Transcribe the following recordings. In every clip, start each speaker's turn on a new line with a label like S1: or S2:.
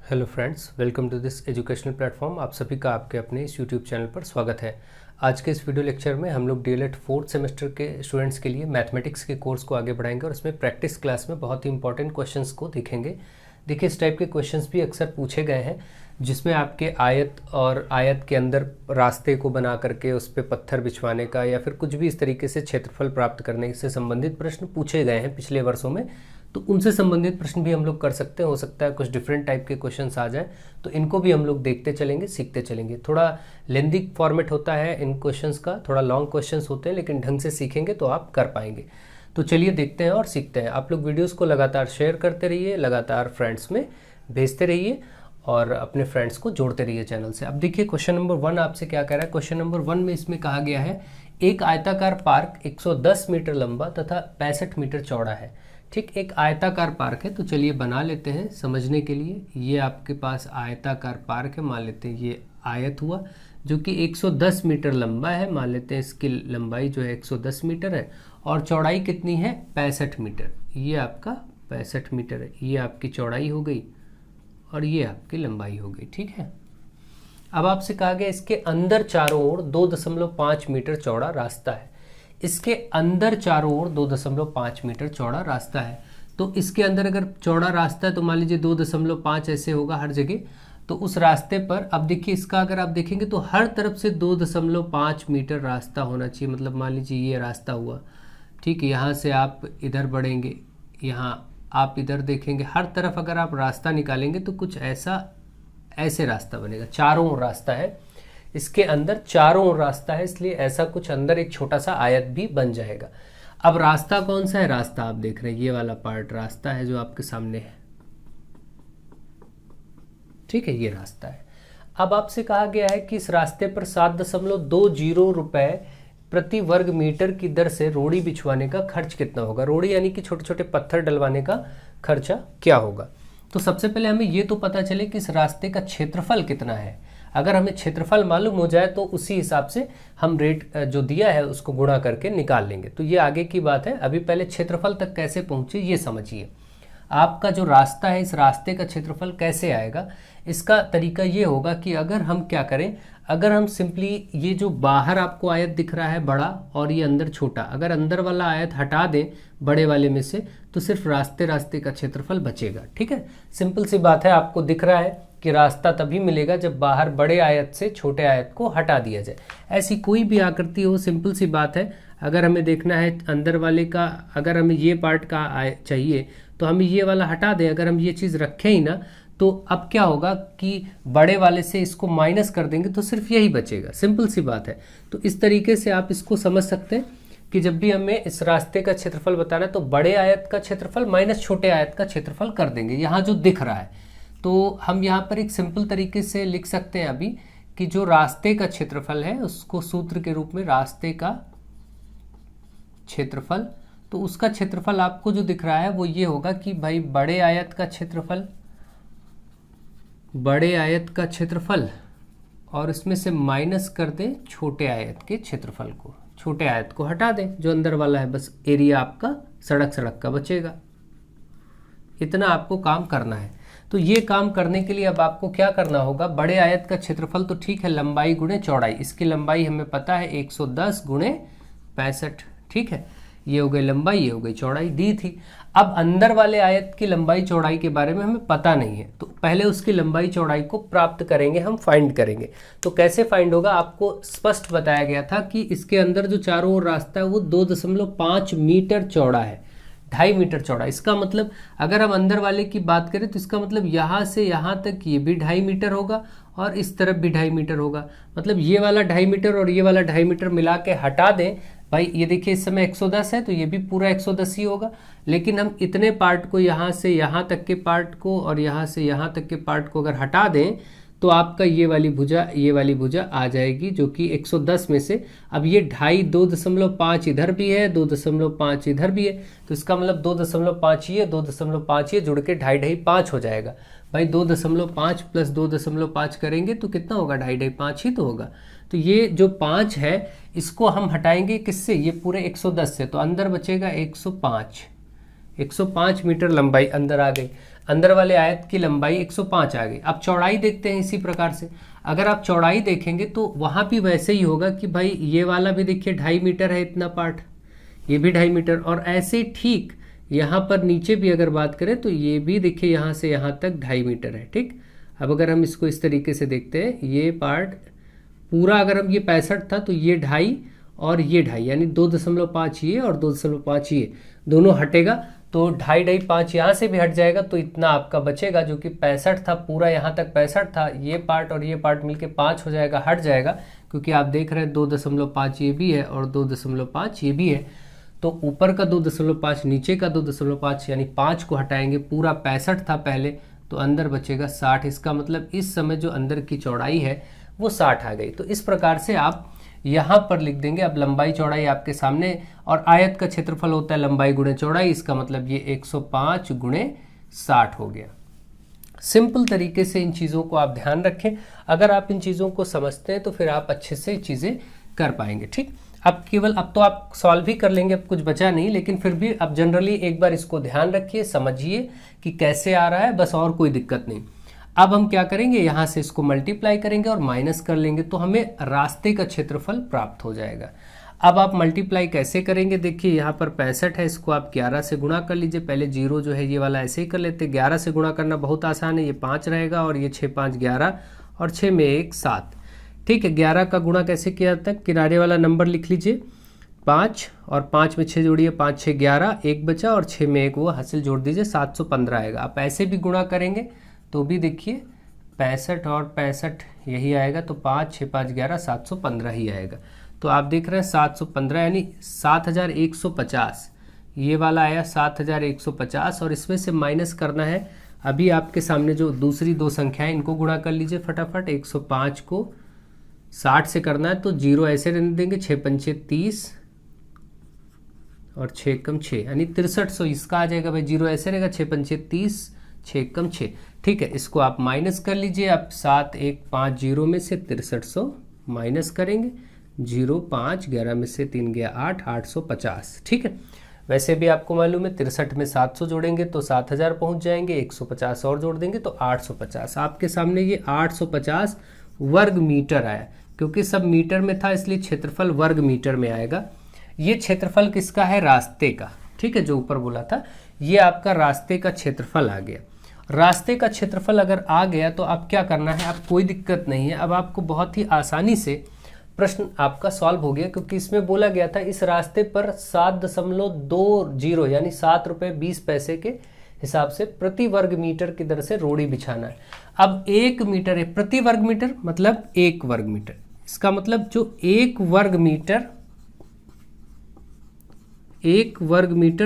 S1: Hello friends, welcome to this educational platform. आप सभी का आपके अपने इस यूट्यूब चैनल पर स्वागत है। आज के इस वीडियो लेक्चर में हम लोग डीएलएड फोर्थ सेमेस्टर के स्टूडेंट्स के लिए मैथमेटिक्स के कोर्स को आगे बढ़ाएंगे और उसमें प्रैक्टिस क्लास में बहुत ही इंपॉर्टेंट क्वेश्चंस को देखेंगे। देखिए, इस टाइप के क्वेश्चंस भी अक्सर पूछे गए हैं जिसमें आपके आयत और आयत के अंदर रास्ते को बना करके उस पर पत्थर बिछवाने का या फिर कुछ भी इस तरीके से क्षेत्रफल प्राप्त करने से संबंधित प्रश्न पूछे गए हैं पिछले वर्षों में। तो उनसे संबंधित प्रश्न भी हम लोग कर सकते हैं। हो सकता है कुछ डिफरेंट टाइप के क्वेश्चंस आ जाए, तो इनको भी हम लोग देखते चलेंगे, सीखते चलेंगे। थोड़ा लेंदी फॉर्मेट होता है इन क्वेश्चंस का, थोड़ा लॉन्ग क्वेश्चंस होते हैं, लेकिन ढंग से सीखेंगे तो आप कर पाएंगे। तो चलिए देखते हैं और सीखते हैं। आप लोग वीडियोज़ को लगातार शेयर करते रहिए, लगातार फ्रेंड्स में भेजते रहिए और अपने फ्रेंड्स को जोड़ते रहिए चैनल से। अब देखिए, क्वेश्चन नंबर 1 आपसे क्या कह रहा है। क्वेश्चन नंबर 1 में इसमें कहा गया है एक आयताकार पार्क 110 मीटर लंबा तथा 65 मीटर चौड़ा है। ठीक, एक आयताकार पार्क है, तो चलिए बना लेते हैं समझने के लिए। ये आपके पास आयताकार पार्क है, मान लेते हैं ये आयत हुआ जो कि 110 मीटर लंबा है। मान लेते हैं इसकी लंबाई जो है 110 मीटर है और चौड़ाई कितनी है 65 मीटर। ये आपका 65 मीटर है, ये आपकी चौड़ाई हो गई और ये आपकी लंबाई हो गई। ठीक है, अब आपसे कहा गया इसके अंदर चारों ओर 2.5 मीटर चौड़ा रास्ता है। इसके अंदर चारों ओर 2.5 मीटर चौड़ा रास्ता है। तो इसके अंदर अगर चौड़ा रास्ता है तो मान लीजिए 2.5 ऐसे होगा हर जगह। तो उस रास्ते पर अब देखिए, इसका अगर आप देखेंगे तो हर तरफ से 2.5 मीटर रास्ता होना चाहिए। मतलब मान लीजिए ये रास्ता हुआ, ठीक है, यहाँ से आप इधर बढ़ेंगे, यहाँ आप इधर देखेंगे, हर तरफ अगर आप रास्ता निकालेंगे तो कुछ ऐसे रास्ता बनेगा। चारों ओर रास्ता है, इसके अंदर चारों ओर रास्ता है, इसलिए ऐसा कुछ अंदर एक छोटा सा आयत भी बन जाएगा। अब रास्ता कौन सा है? रास्ता आप देख रहे हैं, ये वाला पार्ट रास्ता है जो आपके सामने है। ठीक है, ये रास्ता है। अब आपसे कहा गया है कि इस रास्ते पर 7.20 रुपए प्रति वर्ग मीटर की दर से रोड़ी बिछवाने का खर्च कितना होगा। रोड़ी यानी कि छोटे छोटे पत्थर डलवाने का खर्चा क्या होगा। तो सबसे पहले हमें ये तो पता चले कि इस रास्ते का क्षेत्रफल कितना है। अगर हमें क्षेत्रफल मालूम हो जाए तो उसी हिसाब से हम रेट जो दिया है उसको गुणा करके निकाल लेंगे। तो ये आगे की बात है, अभी पहले क्षेत्रफल तक कैसे पहुंचे ये समझिए। आपका जो रास्ता है, इस रास्ते का क्षेत्रफल कैसे आएगा। इसका तरीका ये होगा कि अगर हम क्या करें, अगर हम सिंपली ये जो बाहर आपको आयत दिख रहा है बड़ा और ये अंदर छोटा, अगर अंदर वाला आयत हटा दें बड़े वाले में से तो सिर्फ रास्ते का क्षेत्रफल बचेगा। ठीक है, सिंपल सी बात है। आपको दिख रहा है कि रास्ता तभी मिलेगा जब बाहर बड़े आयत से छोटे आयत को हटा दिया जाए। ऐसी कोई भी आकृति हो, सिंपल सी बात है। अगर हमें देखना है अंदर वाले का, अगर हमें ये पार्ट का चाहिए तो हमें ये वाला हटा दें। अगर हम ये चीज़ रखें ही ना तो अब क्या होगा कि बड़े वाले से इसको माइनस कर देंगे तो सिर्फ यही बचेगा। सिंपल सी बात है। तो इस तरीके से आप इसको समझ सकते हैं कि जब भी हमें इस रास्ते का क्षेत्रफल बताना है तो बड़े आयत का क्षेत्रफल माइनस छोटे आयत का क्षेत्रफल कर देंगे। यहाँ जो दिख रहा है तो हम यहाँ पर एक सिंपल तरीके से लिख सकते हैं अभी कि जो रास्ते का क्षेत्रफल है उसको सूत्र के रूप में रास्ते का क्षेत्रफल, तो उसका क्षेत्रफल आपको जो दिख रहा है वो ये होगा कि भाई बड़े आयत का क्षेत्रफल और इसमें से माइनस कर दें छोटे आयत के क्षेत्रफल को। छोटे आयत को हटा दें जो अंदर वाला है, बस एरिया आपका सड़क का बचेगा। इतना आपको काम करना है। तो ये काम करने के लिए अब आपको क्या करना होगा, बड़े आयत का क्षेत्रफल तो ठीक है, लंबाई गुणे चौड़ाई। इसकी लंबाई हमें पता है 110 गुणे 65। ठीक है, ये हो गई लंबाई, ये हो गई चौड़ाई दी थी। अब अंदर वाले आयत की लंबाई चौड़ाई के बारे में हमें पता नहीं है, तो पहले उसकी लंबाई चौड़ाई को प्राप्त करेंगे, हम फाइंड करेंगे। तो कैसे फाइंड होगा, आपको स्पष्ट बताया गया था कि इसके अंदर जो चारों ओर रास्ता है वो 2.5 मीटर चौड़ा है, 2.5 मीटर चौड़ा। इसका मतलब अगर हम अंदर वाले की बात करें तो इसका मतलब यहाँ से यहाँ तक ये भी 2.5 मीटर होगा और इस तरफ भी 2.5 मीटर होगा। मतलब ये वाला 2.5 मीटर और ये वाला 2.5 मीटर मिला के हटा दें। भाई ये देखिए, इस समय 110 है तो ये भी पूरा 110 ही होगा। लेकिन हम इतने पार्ट को, यहाँ से यहाँ तक के पार्ट को और यहाँ से यहाँ तक के पार्ट को अगर हटा दें तो आपका ये वाली भुजा आ जाएगी जो कि 110 में से अब ये 2.5 इधर भी है, 2.5 इधर भी है, तो इसका मतलब 2.5 ये 2.5 ये जुड़ के 2.5 हो जाएगा। भाई 2.5 प्लस 2.5 करेंगे तो कितना होगा, 2.5 ही तो होगा। तो ये जो 5 है इसको हम हटाएंगे किससे, ये पूरे 110 से, तो अंदर बचेगा 105 मीटर लंबाई अंदर आ गई। अंदर वाले आयत की लंबाई 105 आ गई। अब चौड़ाई देखते हैं इसी प्रकार से। अगर आप चौड़ाई देखेंगे तो वहाँ भी वैसे ही होगा कि भाई ये वाला भी देखिए 2.5 मीटर है इतना पार्ट, ये भी 2.5 मीटर, और ऐसे ठीक यहाँ पर नीचे भी अगर बात करें तो ये भी देखिए यहाँ से यहाँ तक 2.5 मीटर है। ठीक, अब अगर हम इसको इस तरीके से देखते हैं, ये पार्ट पूरा अगर हम ये 65 था तो ये 2.5 और ये 2.5 यानी 2.5 ये और 2.5 ये दोनों हटेगा, तो 2.5 5 यहाँ से भी हट जाएगा, तो इतना आपका बचेगा जो कि 65 था, पूरा यहाँ तक 65 था, ये पार्ट और ये पार्ट मिलके 5 हो जाएगा, हट जाएगा, क्योंकि आप देख रहे हैं 2.5 ये भी है और 2.5 ये भी है, तो ऊपर का 2.5 नीचे का 2.5 यानी 5 को हटाएंगे, पूरा 65 था पहले, तो अंदर बचेगा 60। इसका मतलब इस समय जो अंदर की चौड़ाई है वो 60 आ गई। तो इस प्रकार से आप यहाँ पर लिख देंगे। अब लंबाई चौड़ाई आपके सामने, और आयत का क्षेत्रफल होता है लंबाई गुणे चौड़ाई, इसका मतलब ये 105 गुणे 60 हो गया। सिंपल तरीके से इन चीज़ों को आप ध्यान रखें। अगर आप इन चीज़ों को समझते हैं तो फिर आप अच्छे से चीज़ें कर पाएंगे। ठीक, अब तो आप सॉल्व भी कर लेंगे, अब कुछ बचा नहीं, लेकिन फिर भी अब जनरली एक बार इसको ध्यान रखिए, समझिए कि कैसे आ रहा है, बस, और कोई दिक्कत नहीं। अब हम क्या करेंगे, यहाँ से इसको मल्टीप्लाई करेंगे और माइनस कर लेंगे, तो हमें रास्ते का क्षेत्रफल प्राप्त हो जाएगा। अब आप मल्टीप्लाई कैसे करेंगे, देखिए यहाँ पर 65 है, इसको आप 11 से गुणा कर लीजिए। पहले 0 जो है ये वाला ऐसे ही कर लेते, 11 से गुणा करना बहुत आसान है, ये 5 रहेगा और ये 6 5 11 और 6 में 1 7। ठीक है, 11 का गुणा कैसे किया जाता है, किनारे वाला नंबर लिख लीजिए 5 और 5 में 6 जोड़िए, 5 6 11, 1 बचा और 6 में 1 वो हासिल जोड़ दीजिए, 715 आएगा। आप ऐसे भी गुणा करेंगे तो भी देखिए 65 और 65 यही आएगा, तो 5 6 5 11 715 ही आएगा। तो आप देख रहे हैं 715 यानी 7150, ये वाला आया 7150, और इसमें से माइनस करना है। अभी आपके सामने जो दूसरी दो संख्याएं इनको गुणा कर लीजिए फटाफट। 105 को 60 से करना है तो 0 ऐसे रहने देंगे, 6 पंचे 30 और 6 कम 6 यानी 6300 इसका आ जाएगा भाई, 0 ऐसे रहेगा, 6 पंचे 30 6 कम 6। ठीक है, इसको आप माइनस कर लीजिए। आप 7150 में से 6300 माइनस करेंगे, 0 5 11 में से 3 गया 8 850। ठीक है, वैसे भी आपको मालूम है 63 में 700 जोड़ेंगे तो 7000 पहुंच जाएंगे, 150 और जोड़ देंगे तो 850। आपके सामने ये 850 वर्ग मीटर आया, क्योंकि सब मीटर में था इसलिए क्षेत्रफल वर्ग मीटर में आएगा। ये क्षेत्रफल किसका है, रास्ते का। ठीक है, जो ऊपर बोला था ये आपका रास्ते का क्षेत्रफल आ गया। रास्ते का क्षेत्रफल अगर आ गया तो आप क्या करना है, आप कोई दिक्कत नहीं है, अब आपको बहुत ही आसानी से प्रश्न आपका सॉल्व हो गया, क्योंकि इसमें बोला गया था इस रास्ते पर 7.20 यानी 7 रुपये 20 पैसे के हिसाब से प्रति वर्ग मीटर की दर से रोड़ी बिछाना है। अब 1 मीटर है प्रति वर्ग मीटर, मतलब 1 वर्ग मीटर। इसका मतलब जो 1 वर्ग मीटर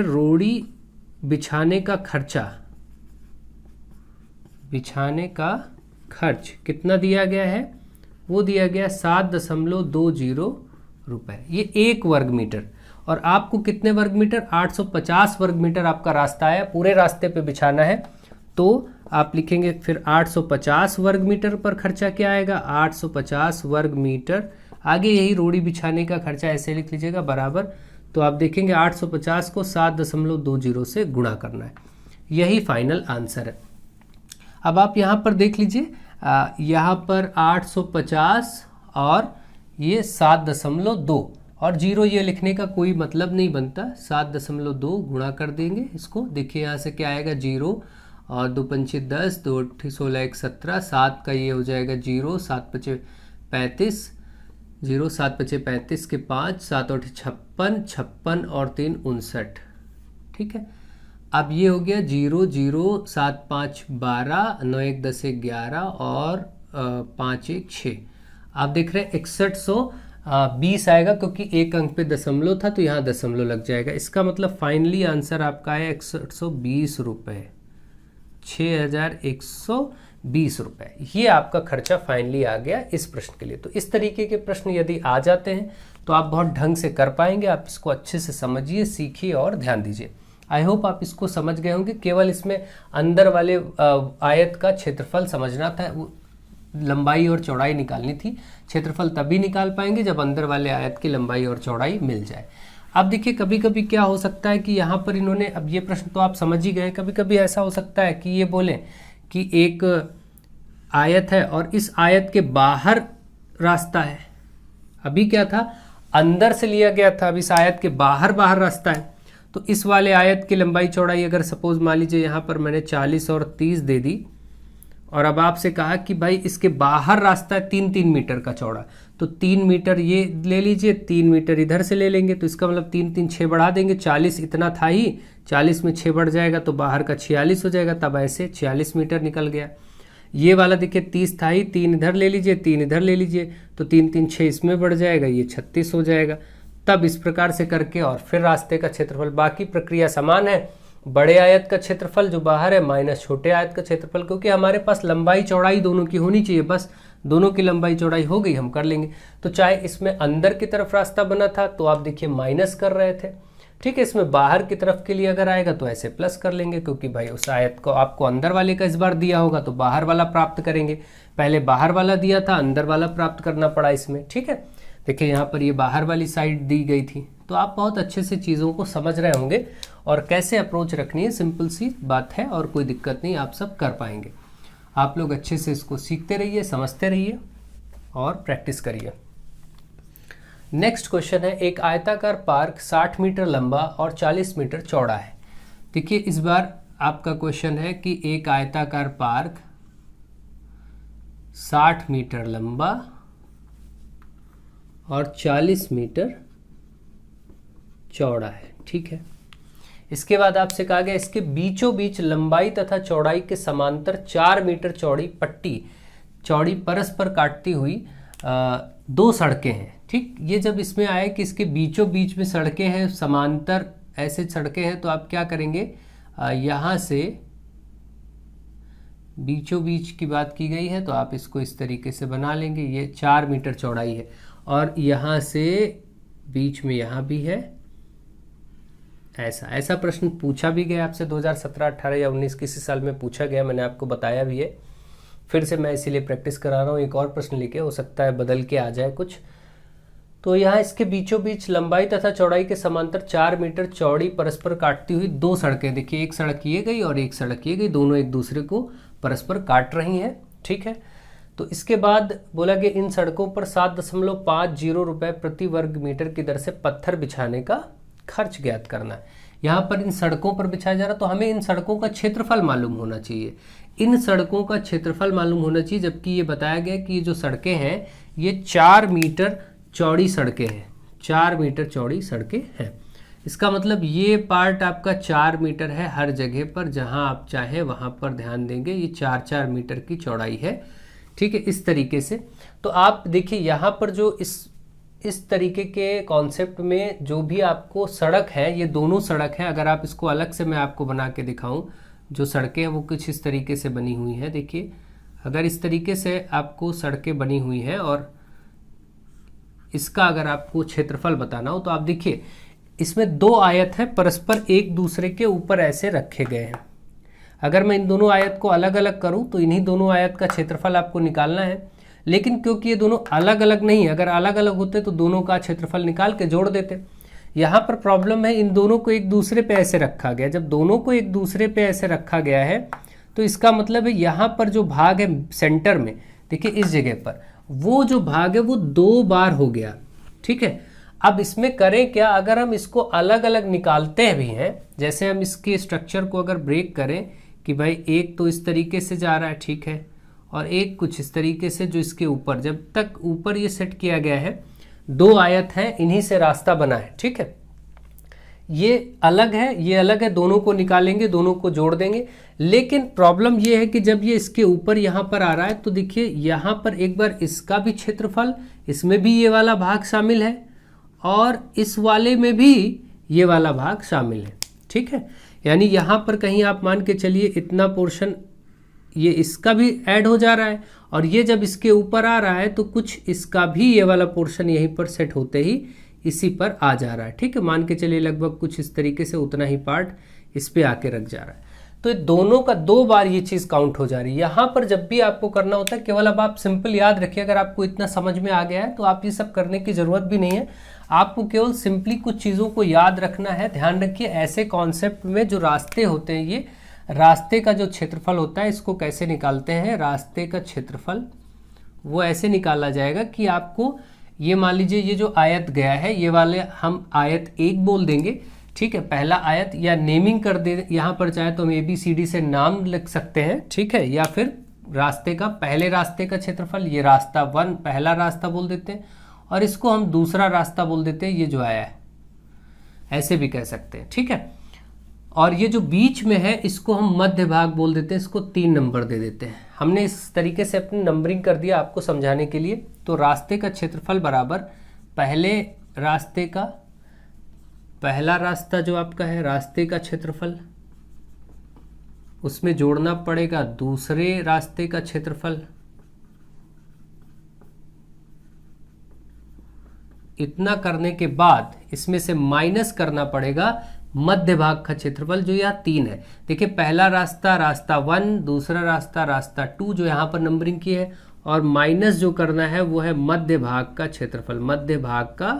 S1: रोड़ी बिछाने का खर्च कितना दिया गया है, वो दिया गया 7.20 रुपए, ये 1 वर्ग मीटर। और आपको कितने वर्ग मीटर, 850 वर्ग मीटर आपका रास्ता है, पूरे रास्ते पे बिछाना है, तो आप लिखेंगे फिर 850 वर्ग मीटर पर खर्चा क्या आएगा, 850 वर्ग मीटर। आगे यही रोड़ी बिछाने का खर्चा ऐसे लिख लीजिएगा बराबर, तो आप देखेंगे 850 को 7.20 से गुणा करना है, यही फाइनल आंसर है। अब आप यहाँ पर देख लीजिए, यहाँ पर 850 और ये 7.2 और 0 ये लिखने का कोई मतलब नहीं बनता, 7.2 गुणा कर देंगे इसको। देखिए यहाँ से क्या आएगा, 0 और 2 पंचे 10, 2 8 16 1 17, 7 का ये हो जाएगा 0, 7 पचे 35, 0 7 पचे 35 के 5, 7 8 56, 56 और 3 59। ठीक है, अब ये हो गया 0 0 7 5 12, 9 1 10 1 11 और 5 1 6। आप देख रहे हैं 6120 आएगा, क्योंकि एक अंक पे दशमलव था तो यहाँ दशमलव लग जाएगा। इसका मतलब फाइनली आंसर आपका है 6120 रुपये, 6120 रुपये। ये आपका खर्चा फाइनली आ गया इस प्रश्न के लिए। तो इस तरीके के प्रश्न यदि आ जाते हैं तो आप बहुत ढंग से कर पाएंगे। आप इसको अच्छे से समझिए, सीखिए और ध्यान दीजिए। आई होप आप इसको समझ गए होंगे। केवल इसमें अंदर वाले आयत का क्षेत्रफल समझना था, लंबाई और चौड़ाई निकालनी थी। क्षेत्रफल तभी निकाल पाएंगे जब अंदर वाले आयत की लंबाई और चौड़ाई मिल जाए। अब देखिए कभी कभी क्या हो सकता है कि यहाँ पर इन्होंने, अब ये प्रश्न तो आप समझ ही गए, कभी कभी ऐसा हो सकता है कि ये बोलें कि एक आयत है और इस आयत के बाहर रास्ता है। अभी क्या था, अंदर से लिया गया था, अब इस आयत के बाहर रास्ता है। तो इस वाले आयत की लंबाई चौड़ाई अगर सपोज मान लीजिए यहाँ पर मैंने 40 और 30 दे दी, और अब आपसे कहा कि भाई इसके बाहर रास्ता है 3-3 मीटर का चौड़ा, तो 3 मीटर ये ले लीजिए, 3 मीटर इधर से ले लेंगे, तो इसका मतलब 3-3 6 बढ़ा देंगे, 40 इतना था ही, 40 में 6 बढ़ जाएगा तो बाहर का 46 हो जाएगा, तब ऐसे 46 मीटर निकल गया। ये वाला देखिए 30 था ही, 3 इधर ले लीजिए, 3 इधर ले लीजिए, तो 3-3 6 इसमें बढ़ जाएगा, ये 36 हो जाएगा। तब इस प्रकार से करके और फिर रास्ते का क्षेत्रफल, बाकी प्रक्रिया समान है, बड़े आयत का क्षेत्रफल जो बाहर है माइनस छोटे आयत का क्षेत्रफल, क्योंकि हमारे पास लंबाई चौड़ाई दोनों की होनी चाहिए, बस दोनों की लंबाई चौड़ाई हो गई, हम कर लेंगे। तो चाहे इसमें अंदर की तरफ रास्ता बना था तो आप देखिए माइनस कर रहे थे, ठीक है, इसमें बाहर की तरफ के लिए अगर आएगा तो ऐसे प्लस कर लेंगे, क्योंकि भाई उस आयत को आपको अंदर वाले का इस बार दिया होगा तो बाहर वाला प्राप्त करेंगे, पहले बाहर वाला दिया था, अंदर वाला प्राप्त करना पड़ा इसमें, ठीक है। देखिए यहाँ पर ये बाहर वाली साइड दी गई थी, तो आप बहुत अच्छे से चीज़ों को समझ रहे होंगे और कैसे अप्रोच रखनी है, सिंपल सी बात है और कोई दिक्कत नहीं, आप सब कर पाएंगे। आप लोग अच्छे से इसको सीखते रहिए, समझते रहिए और प्रैक्टिस करिए। नेक्स्ट क्वेश्चन है, एक आयताकार पार्क 60 मीटर लंबा और 40 मीटर चौड़ा है। देखिए इस बार आपका क्वेश्चन है कि एक आयताकार पार्क 60 मीटर लंबा और 40 मीटर चौड़ा है, ठीक है। इसके बाद आपसे कहा गया इसके बीचों बीच लंबाई तथा चौड़ाई के समांतर 4 मीटर चौड़ी पट्टी चौड़ी परस्पर काटती हुई 2 सड़कें हैं, ठीक। ये जब इसमें आए कि इसके बीचों बीच में सड़कें हैं, समांतर ऐसे सड़कें हैं, तो आप क्या करेंगे, यहाँ से बीचों बीच की बात की गई है तो आप इसको इस तरीके से बना लेंगे, ये 4 मीटर चौड़ाई है और यहाँ से बीच में यहाँ भी है, ऐसा प्रश्न पूछा भी गया आपसे 2017, 18 या 19 किसी साल में पूछा गया, मैंने आपको बताया भी है, फिर से मैं इसीलिए प्रैक्टिस करा रहा हूँ। एक और प्रश्न लिखे, हो सकता है बदल के आ जाए कुछ। तो यहाँ इसके बीचों बीच लंबाई तथा चौड़ाई के समांतर 4 मीटर चौड़ी परस्पर काटती हुई 2 सड़कें, देखिए एक सड़क ये गई और एक सड़क ये गई, दोनों एक दूसरे को परस्पर काट रही हैं, ठीक है। तो इसके बाद बोला कि इन सड़कों पर 7.50 रुपये प्रति वर्ग मीटर की दर से पत्थर बिछाने का खर्च ज्ञात करना है। यहाँ पर इन सड़कों पर बिछाया जा रहा, तो हमें इन सड़कों का क्षेत्रफल मालूम होना चाहिए, इन सड़कों का क्षेत्रफल मालूम होना चाहिए, जबकि ये बताया गया कि ये जो सड़कें हैं ये 4 मीटर चौड़ी सड़कें हैं, 4 मीटर चौड़ी सड़कें हैं। इसका मतलब ये पार्ट आपका 4 मीटर है हर जगह पर, जहाँ आप चाहे वहाँ पर ध्यान देंगे, ये 4-4 मीटर की चौड़ाई है, ठीक है, इस तरीके से। तो आप देखिए यहाँ पर जो इस तरीके के कॉन्सेप्ट में जो भी आपको सड़क है, ये दोनों सड़क है, अगर आप इसको अलग से मैं आपको बना के दिखाऊं, जो सड़कें हैं वो कुछ इस तरीके से बनी हुई हैं। देखिए अगर इस तरीके से आपको सड़कें बनी हुई हैं और इसका अगर आपको क्षेत्रफल बताना हो तो आप देखिए इसमें 2 आयत है परस्पर एक दूसरे के ऊपर ऐसे रखे गए हैं। अगर मैं इन दोनों आयत को अलग अलग करूं तो इन्हीं दोनों आयत का क्षेत्रफल आपको निकालना है, लेकिन क्योंकि ये दोनों अलग अलग नहीं है, अगर अलग अलग होते तो दोनों का क्षेत्रफल निकाल के जोड़ देते। यहाँ पर प्रॉब्लम है, इन दोनों को एक दूसरे पे ऐसे रखा गया। जब दोनों को एक दूसरे पे ऐसे रखा गया है तो इसका मतलब है यहाँ पर जो भाग है सेंटर में, देखिए इस जगह पर वो जो भाग है वो 2 बार हो गया, ठीक है। अब इसमें करें क्या, अगर हम इसको अलग अलग निकालते भी हैं, जैसे हम इसके स्ट्रक्चर को अगर ब्रेक करें कि भाई एक तो इस तरीके से जा रहा है, ठीक है, और एक कुछ इस तरीके से जो इसके ऊपर, जब तक ऊपर ये सेट किया गया है 2 आयत हैं, इन्हीं से रास्ता बना है, ठीक है। ये अलग है, ये अलग है, दोनों को निकालेंगे, दोनों को जोड़ देंगे। लेकिन प्रॉब्लम ये है कि जब ये इसके ऊपर यहाँ पर आ रहा है तो देखिए यहाँ पर एक बार इसका भी क्षेत्रफल, इसमें भी ये वाला भाग शामिल है और इस वाले में भी ये वाला भाग शामिल है, ठीक है। यानी यहाँ पर कहीं आप मान के चलिए इतना पोर्शन ये इसका भी ऐड हो जा रहा है और ये जब इसके ऊपर आ रहा है तो कुछ इसका भी ये वाला पोर्शन यहीं पर सेट होते ही इसी पर आ जा रहा है, ठीक है। मान के चलिए लगभग कुछ इस तरीके से उतना ही पार्ट इस पे आके रख जा रहा है। तो ये दोनों का 2 बार ये चीज़ काउंट हो जा रही है। यहाँ पर जब भी आपको करना होता है, केवल अब आप सिंपल याद रखिए, अगर आपको इतना समझ में आ गया है तो आप ये सब करने की ज़रूरत भी नहीं है। आपको केवल सिंपली कुछ चीज़ों को याद रखना है। ध्यान रखिए, ऐसे कॉन्सेप्ट में जो रास्ते होते हैं, ये रास्ते का जो क्षेत्रफल होता है, इसको कैसे निकालते हैं, रास्ते का क्षेत्रफल वो ऐसे निकाला जाएगा कि आपको ये मान लीजिए ये जो आयत गया है, ये वाले हम आयत 1 बोल देंगे, ठीक है, पहला आयत, या नेमिंग कर दे, यहाँ पर चाहे तो हम ABCD से नाम लिख सकते हैं, ठीक है, या फिर रास्ते का, पहले रास्ते का क्षेत्रफल, ये रास्ता 1 पहला रास्ता बोल देते हैं, और इसको हम दूसरा रास्ता बोल देते हैं, ये जो आया है, ऐसे भी कह सकते हैं, ठीक है। और ये जो बीच में है इसको हम मध्य भाग बोल देते हैं, इसको 3 नंबर दे देते हैं। हमने इस तरीके से अपनी नंबरिंग कर दिया आपको समझाने के लिए। तो रास्ते का क्षेत्रफल बराबर पहले रास्ते का, पहला रास्ता जो आपका है रास्ते का क्षेत्रफल, उसमें जोड़ना पड़ेगा दूसरे रास्ते का क्षेत्रफल, इतना करने के बाद इसमें से माइनस करना पड़ेगा मध्य भाग का क्षेत्रफल जो यहाँ 3 है। देखिए, पहला रास्ता रास्ता 1, दूसरा रास्ता रास्ता 2 जो यहाँ पर नंबरिंग की है, और माइनस जो करना है वो है मध्य भाग का क्षेत्रफल, मध्य भाग का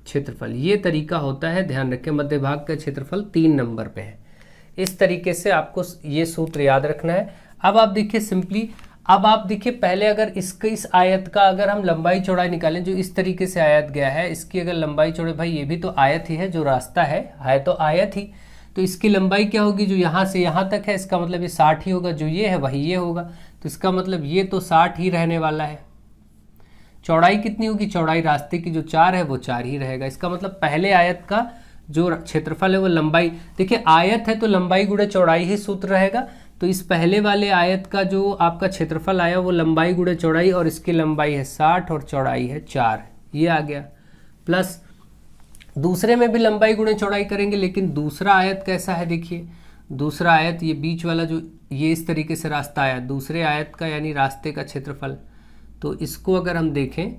S1: क्षेत्रफल। ये तरीका होता है, ध्यान रखें, मध्य भाग का क्षेत्रफल 3 नंबर पे है। इस तरीके से आपको ये सूत्र याद रखना है। अब आप देखिए सिंपली, अब आप देखिए पहले अगर इस आयत का अगर हम लंबाई चौड़ाई निकालें, जो इस तरीके से आयत गया है, इसकी अगर लंबाई चौड़ाई, भाई ये भी तो आयत ही है, जो रास्ता है तो आयत ही, तो इसकी लंबाई क्या होगी, जो यहाँ से यहाँ तक है, इसका मतलब ये 60 ही होगा, जो ये है वही ये होगा, तो इसका मतलब ये तो 60 ही रहने वाला है। चौड़ाई कितनी होगी, चौड़ाई रास्ते की जो 4 है वो 4 ही रहेगा। इसका मतलब पहले आयत का जो क्षेत्रफल है वो लंबाई, देखिए आयत है तो लंबाई गुणे चौड़ाई ही सूत्र रहेगा, तो इस पहले वाले आयत का जो आपका क्षेत्रफल आया वो लंबाई गुणे चौड़ाई, और इसकी लंबाई है 60 और चौड़ाई है 4, ये आ गया। प्लस दूसरे में भी लंबाई गुणे चौड़ाई करेंगे, लेकिन दूसरा आयत कैसा है, देखिए दूसरा आयत, ये बीच वाला जो ये इस तरीके से रास्ता आया, दूसरे आयत का यानी रास्ते का क्षेत्रफल, तो इसको अगर हम देखें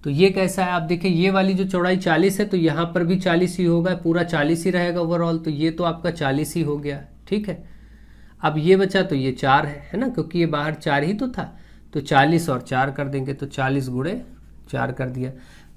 S1: तो ये कैसा है, आप देखिए ये वाली जो चौड़ाई 40 है, तो यहाँ पर भी 40 ही होगा, पूरा 40 ही रहेगा ओवरऑल, तो ये तो आपका 40 ही हो गया, ठीक है। अब ये बचा तो ये 4 है ना, क्योंकि ये बाहर 4 ही तो था, तो 40 और 4 कर देंगे, तो 40 गुणे 4 कर दिया।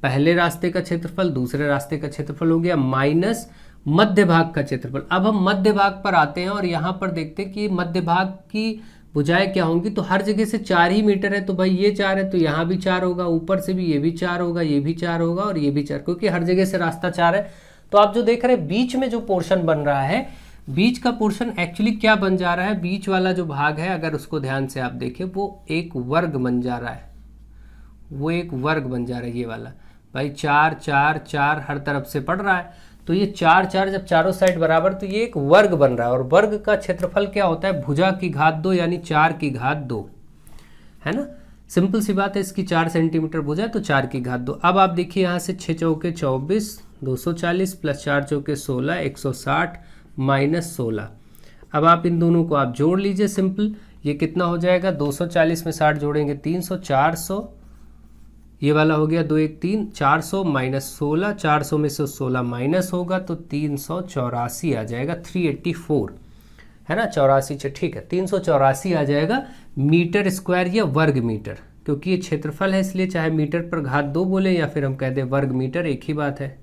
S1: पहले रास्ते का क्षेत्रफल दूसरे रास्ते का क्षेत्रफल हो गया, माइनस मध्य भाग का क्षेत्रफल। अब हम मध्य भाग पर आते हैं और यहाँ पर देखते हैं कि मध्य भाग की भुजाएं क्या होंगी, तो हर जगह से 4 ही मीटर है, तो भाई ये 4 है तो यहाँ भी 4 होगा, ऊपर से भी ये भी 4 होगा, ये भी 4 होगा और ये भी 4, क्योंकि हर जगह से रास्ता 4 है। तो आप जो देख रहे हैं बीच में जो पोर्शन बन रहा है, बीच का पोर्शन एक्चुअली क्या बन जा रहा है, बीच वाला जो भाग है अगर उसको ध्यान से आप देखें वो एक वर्ग बन जा रहा है, वो एक वर्ग बन जा रहा है, ये वाला भाई 4 4 4 हर तरफ से पड़ रहा है, तो ये 4 4 जब चारों साइड बराबर, तो ये एक वर्ग बन रहा है। और वर्ग का क्षेत्रफल क्या होता है, भुजा की घात 2 यानी 4 की घात 2, है ना, सिंपल सी बात है। इसकी 4 सेंटीमीटर भुजा है तो 4 की घात 2। अब आप देखिए यहाँ से 6 चौके 24, 240 प्लस 4 चौके 16, 160 माइनस 16। अब आप इन दोनों को आप जोड़ लीजिए सिंपल, ये कितना हो जाएगा, 240 में 60 जोड़ेंगे 300, 400, ये वाला हो गया 2 1 3, 400 माइनस 16, 400 में से 16 माइनस होगा तो 384 आ जाएगा, 384 है ना, 84, ठीक है, 384 आ जाएगा मीटर स्क्वायर या वर्ग मीटर, क्योंकि ये क्षेत्रफल है इसलिए चाहे मीटर पर घात 2 बोले या फिर हम कह दें वर्ग मीटर, एक ही बात है।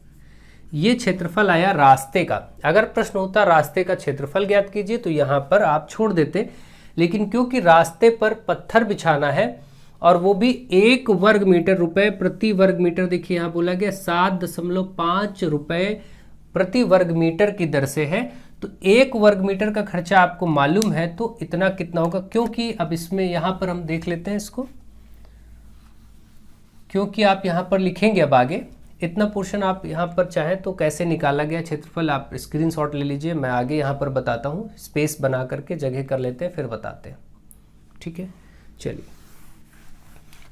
S1: ये क्षेत्रफल आया रास्ते का। अगर प्रश्न होता रास्ते का क्षेत्रफल ज्ञात कीजिए तो यहाँ पर आप छोड़ देते, लेकिन क्योंकि रास्ते पर पत्थर बिछाना है और वो भी 1 वर्ग मीटर रुपए प्रति वर्ग मीटर, देखिए यहाँ बोला गया 7.5 रुपए प्रति वर्ग मीटर की दर से है, तो 1 वर्ग मीटर का खर्चा आपको मालूम है, तो इतना कितना होगा, क्योंकि अब इसमें यहाँ पर हम देख लेते हैं इसको, क्योंकि आप यहाँ पर लिखेंगे अब आगे इतना पोर्शन आप यहाँ पर चाहें तो कैसे निकाला गया क्षेत्रफल आप स्क्रीनशॉट ले लीजिए, मैं आगे यहाँ पर बताता हूँ, स्पेस बना करके जगह कर लेते हैं फिर बताते हैं, ठीक है। चलिए,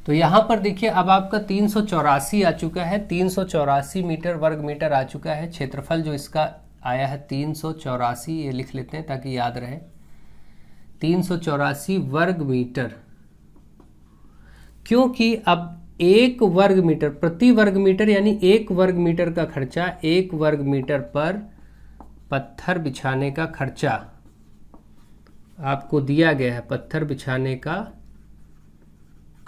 S1: तो यहाँ पर देखिए अब आपका 384 आ चुका है, 384 मीटर वर्ग मीटर आ चुका है क्षेत्रफल, जो इसका आया है 384, ये लिख लेते हैं ताकि याद रहे, 384 वर्ग मीटर, क्योंकि अब 1 वर्ग मीटर प्रति वर्ग मीटर यानी 1 वर्ग मीटर का खर्चा 1 वर्ग मीटर पर पत्थर बिछाने का खर्चा आपको दिया गया है, पत्थर बिछाने का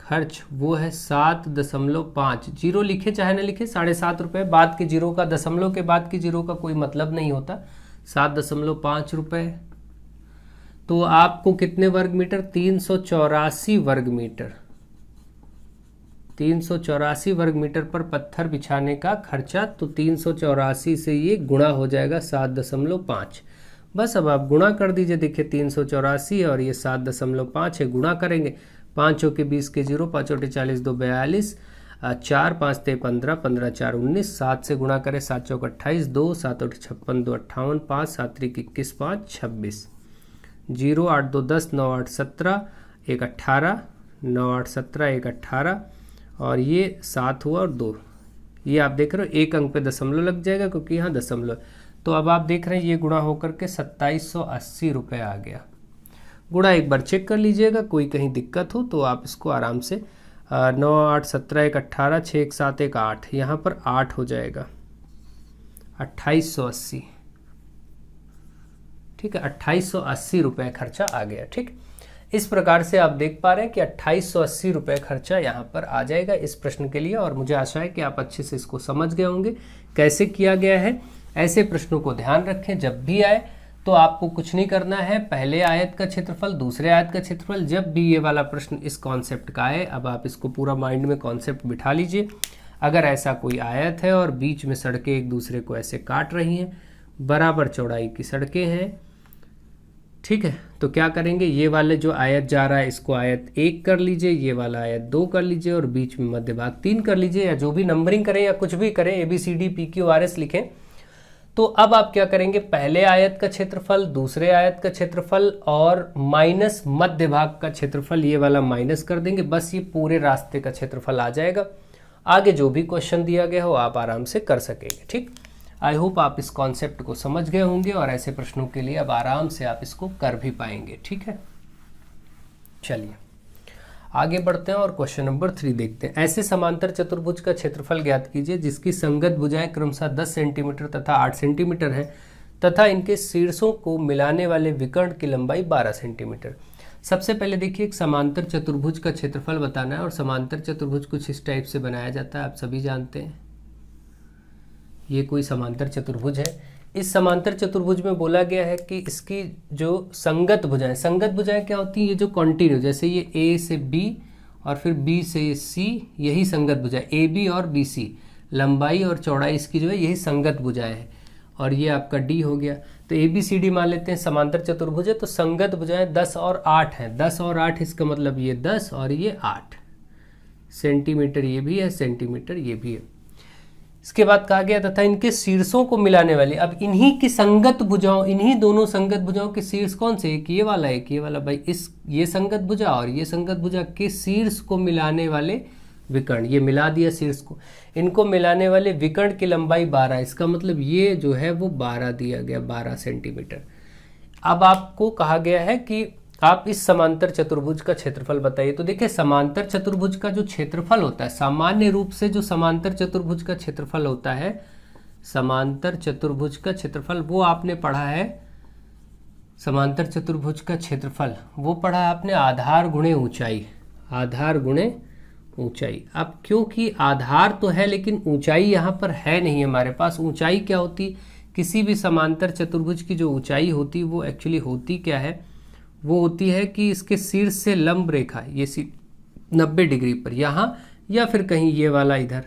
S1: खर्च वो है 7.5। जीरो लिखे चाहे ना लिखे, 7.5 रुपये। बाद के जीरो का, दशमलव के बाद के जीरो का कोई मतलब नहीं होता। 7.5 रुपये। तो आपको कितने वर्ग मीटर? 384 वर्ग मीटर। 384 वर्ग मीटर पर पत्थर बिछाने का खर्चा। तो 384 से ये गुणा हो जाएगा 7.5। बस अब आप गुणा कर दीजिए। देखिए 384 और ये 7.5 है, गुणा करेंगे। 5 के 20 के 0, 5 × 40 2 42, 4 5 ते 15, 15 4 19, 7 से गुणा करें 7 चौक 28, 2 7 8 56, 2 58, 5 7 3 21, 5 26, 0 8 2 10, 9 8 17, 1 18, 9 8 17, 1 18 और ये 7 हुआ और 2। ये आप देख रहे हो एक अंक पे दशमलव लग जाएगा क्योंकि यहाँ दशमलव। तो अब आप देख रहे हैं ये गुणा होकर के 2780 रुपये आ गया। गुणा एक बार चेक कर लीजिएगा, कोई कहीं दिक्कत हो तो आप इसको आराम से 9 8 17, 1 18, 6 1 7 1 8, यहाँ पर 8 हो जाएगा 2880। ठीक है, 2880 रुपये खर्चा आ गया। ठीक, इस प्रकार से आप देख पा रहे हैं कि 2880 रुपये खर्चा यहाँ पर आ जाएगा इस प्रश्न के लिए। और मुझे आशा है कि आप अच्छे से इसको समझ गए होंगे कैसे किया गया है। ऐसे प्रश्नों को ध्यान रखें, जब भी आए तो आपको कुछ नहीं करना है। पहले आयत का क्षेत्रफल, दूसरे आयत का क्षेत्रफल, जब भी ये वाला प्रश्न इस कॉन्सेप्ट का है, अब आप इसको पूरा माइंड में कॉन्सेप्ट बिठा लीजिए। अगर ऐसा कोई आयत है और बीच में सड़कें एक दूसरे को ऐसे काट रही हैं, बराबर चौड़ाई की सड़कें हैं, ठीक है, तो क्या करेंगे, ये वाले जो आयत जा रहा है इसको आयत 1 कर लीजिए, ये वाला आयत 2 कर लीजिए और बीच में मध्य भाग 3 कर लीजिए, या जो भी नंबरिंग करें या कुछ भी करें, ABCD PQRS लिखें। तो अब आप क्या करेंगे, पहले आयत का क्षेत्रफल, दूसरे आयत का क्षेत्रफल और माइनस मध्य भाग का क्षेत्रफल, ये वाला माइनस कर देंगे। बस ये पूरे रास्ते का क्षेत्रफल आ जाएगा। आगे जो भी क्वेश्चन दिया गया हो आप आराम से कर सकेंगे। ठीक, आई होप आप इस कॉन्सेप्ट को समझ गए होंगे और ऐसे प्रश्नों के लिए अब आराम से आप इसको कर भी पाएंगे। ठीक है, चलिए आगे बढ़ते हैं और क्वेश्चन नंबर 3 देखते हैं। ऐसे समांतर चतुर्भुज का क्षेत्रफल ज्ञात कीजिए जिसकी संगत भुजाएं क्रमशः 10 सेंटीमीटर तथा 8 सेंटीमीटर है तथा इनके शीर्षों को मिलाने वाले विकर्ण की लंबाई 12 सेंटीमीटर। सबसे पहले देखिए, एक समांतर चतुर्भुज का क्षेत्रफल बताना है और समांतर चतुर्भुज कुछ इस टाइप से बनाया जाता है, आप सभी जानते हैं। ये कोई समांतर चतुर्भुज है। इस समांतर चतुर्भुज में बोला गया है कि इसकी जो संगत भुजाएं क्या होती हैं, ये जो कॉन्टिन्यू, जैसे ये A से B और फिर B से C, यही संगत भुजाएं, AB और BC, लंबाई और चौड़ाई इसकी जो है यही संगत भुजाएं है। और ये आपका D हो गया। तो ABCD मान लेते हैं समांतर चतुर्भुज है, तो संगत भुजाएं 10 और 8 हैं। 10 और 8 इसका मतलब ये 10 और ये 8 सेंटीमीटर, ये भी है सेंटीमीटर, ये भी है। इसके बाद कहा गया तथा इनके शीर्षों को मिलाने वाले, अब इन्हीं की संगत भुजाओं, इन्हीं दोनों संगत भुजाओं के शीर्ष कौन से, एक ये वाला, एक ये वाला, भाई इस ये संगत भुजा और ये संगत भुजा के शीर्ष को मिलाने वाले विकर्ण, ये मिला दिया शीर्ष को, इनको मिलाने वाले विकर्ण की लंबाई 12, इसका मतलब ये जो है वो 12 दिया गया, 12 सेंटीमीटर। अब आपको कहा गया है कि आप इस समांतर चतुर्भुज का क्षेत्रफल बताइए। तो देखिए, समांतर चतुर्भुज का जो क्षेत्रफल होता है, सामान्य रूप से जो समांतर चतुर्भुज का क्षेत्रफल होता है, समांतर चतुर्भुज का क्षेत्रफल वो आपने पढ़ा है, समांतर चतुर्भुज का क्षेत्रफल वो पढ़ा है आपने आधार गुणे ऊंचाई, आधार गुणे ऊंचाई। अब क्योंकि आधार तो है लेकिन ऊंचाई यहाँ पर है नहीं हमारे पास। ऊंचाई क्या होती, किसी भी समांतर चतुर्भुज की जो ऊंचाई होती वो एक्चुअली होती क्या है, वो होती है कि इसके शीर्ष से लंब रेखा, ये 90 डिग्री पर यहाँ या फिर कहीं ये वाला इधर,